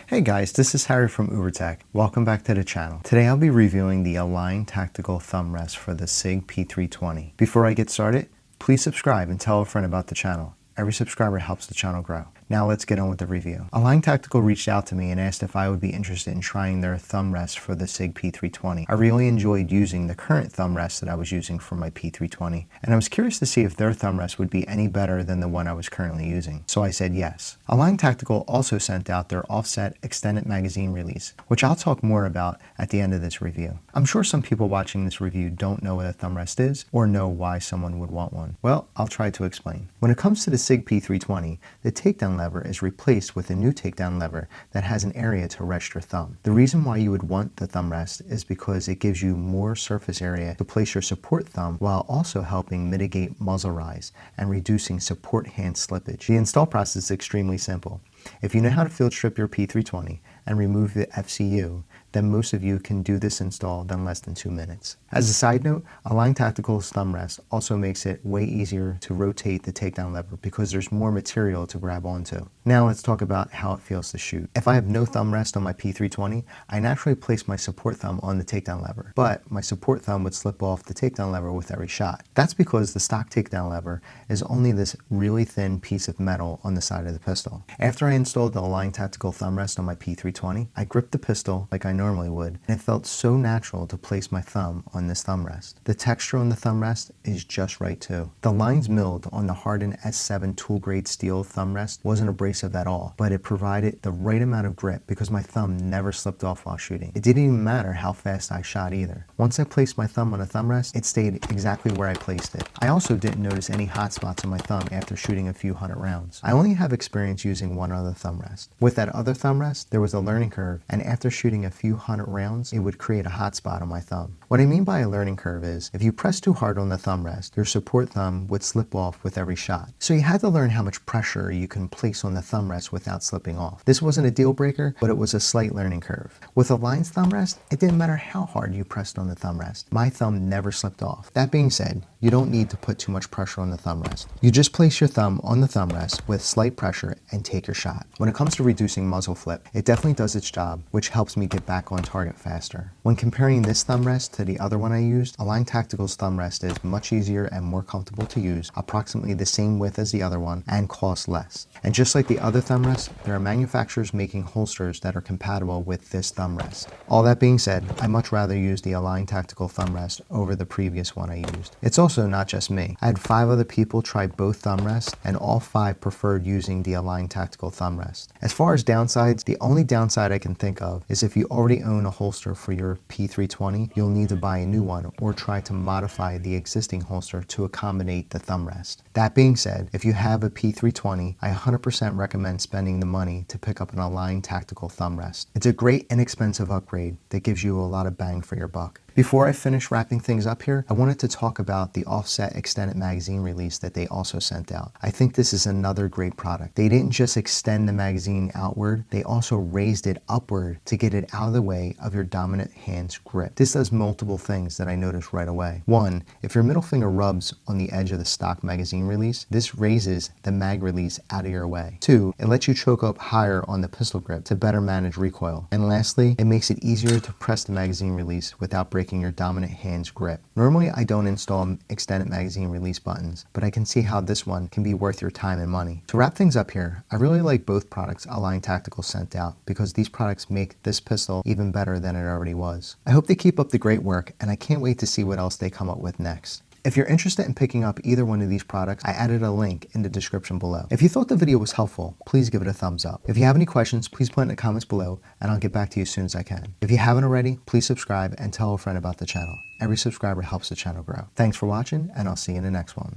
Hey guys, this is Harry from UberTech. Welcome back to the channel. Today I'll be reviewing the Align Tactical Thumb Rest for the SIG P320. Before I get started, please subscribe and tell a friend about the channel. Every subscriber helps the channel grow. Now let's get on with the review. Align Tactical reached out to me and asked if I would be interested in trying their thumb rest for the SIG P320. I really enjoyed using the current thumb rest that I was using for my P320, and I was curious to see if their thumb rest would be any better than the one I was currently using. So I said yes. Align Tactical also sent out their offset extended magazine release, which I'll talk more about at the end of this review. I'm sure some people watching this review don't know what a thumb rest is or know why someone would want one. Well, I'll try to explain. When it comes to the SIG P320, the takedown lever is replaced with a new takedown lever that has an area to rest your thumb. The reason why you would want the thumb rest is because it gives you more surface area to place your support thumb while also helping mitigate muzzle rise and reducing support hand slippage. The install process is extremely simple. If you know how to field strip your P320 and remove the FCU, then most of you can do this install in less than 2 minutes. As a side note, Align Tactical's thumb rest also makes it way easier to rotate the takedown lever because there's more material to grab onto. Now let's talk about how it feels to shoot. If I have no thumb rest on my P320, I naturally place my support thumb on the takedown lever, but my support thumb would slip off the takedown lever with every shot. That's because the stock takedown lever is only this really thin piece of metal on the side of the pistol. After I installed the Align Tactical thumb rest on my P320, I gripped the pistol like I normally would, and it felt so natural to place my thumb on this thumb rest. The texture on the thumb rest is just right too. The lines milled on the hardened S7 tool grade steel thumb rest wasn't abrasive at all, but it provided the right amount of grip because my thumb never slipped off while shooting. It didn't even matter how fast I shot either. Once I placed my thumb on a thumb rest, it stayed exactly where I placed it. I also didn't notice any hot spots on my thumb after shooting a few hundred rounds. I only have experience using one other thumb rest. With that other thumb rest, there was a learning curve, and after shooting a few hundred rounds, it would create a hot spot on my thumb. What I mean by a learning curve is, if you press too hard on the thumb rest, your support thumb would slip off with every shot. So you had to learn how much pressure you can place on the thumb rest without slipping off. This wasn't a deal breaker, but it was a slight learning curve. With Align's thumb rest, it didn't matter how hard you pressed on the thumb rest. My thumb never slipped off. That being said, you don't need to put too much pressure on the thumb rest. You just place your thumb on the thumb rest with slight pressure and take your shot. When it comes to reducing muzzle flip, it definitely does its job, which helps me get back on target faster. When comparing this thumb rest to the other one I used, Align Tactical's thumb rest is much easier and more comfortable to use, approximately the same width as the other one, and costs less. And just like the other thumb rest, there are manufacturers making holsters that are compatible with this thumb rest. All that being said, I much rather use the Align Tactical thumb rest over the previous one I used. It's also not just me. I had 5 other people try both thumb rests, and all 5 preferred using the Align Tactical thumb rest. As far as downsides, the only downside I can think of is if you already own a holster for your P320, you'll need to buy a new one or try to modify the existing holster to accommodate the thumb rest. That being said, if you have a P320, I 100% recommend spending the money to pick up an Align Tactical thumb rest. It's a great inexpensive upgrade that gives you a lot of bang for your buck. Before I finish wrapping things up here, I wanted to talk about the offset extended magazine release that they also sent out. I think this is another great product. They didn't just extend the magazine outward, they also raised it upward to get it out of the way of your dominant hand's grip. This does multiple things that I noticed right away. 1, if your middle finger rubs on the edge of the stock magazine release, this raises the mag release out of your way. 2, it lets you choke up higher on the pistol grip to better manage recoil. And lastly, it makes it easier to press the magazine release without breaking your dominant hand's grip. Normally, I don't install extended magazine release buttons, but I can see how this one can be worth your time and money. To wrap things up here, I really like both products Align Tactical sent out because these products make this pistol even better than it already was. I hope they keep up the great work, and I can't wait to see what else they come up with next. If you're interested in picking up either one of these products, I added a link in the description below. If you thought the video was helpful, please give it a thumbs up. If you have any questions, please put in the comments below, and I'll get back to you as soon as I can. If you haven't already, please subscribe and tell a friend about the channel. Every subscriber helps the channel grow. Thanks for watching, and I'll see you in the next one.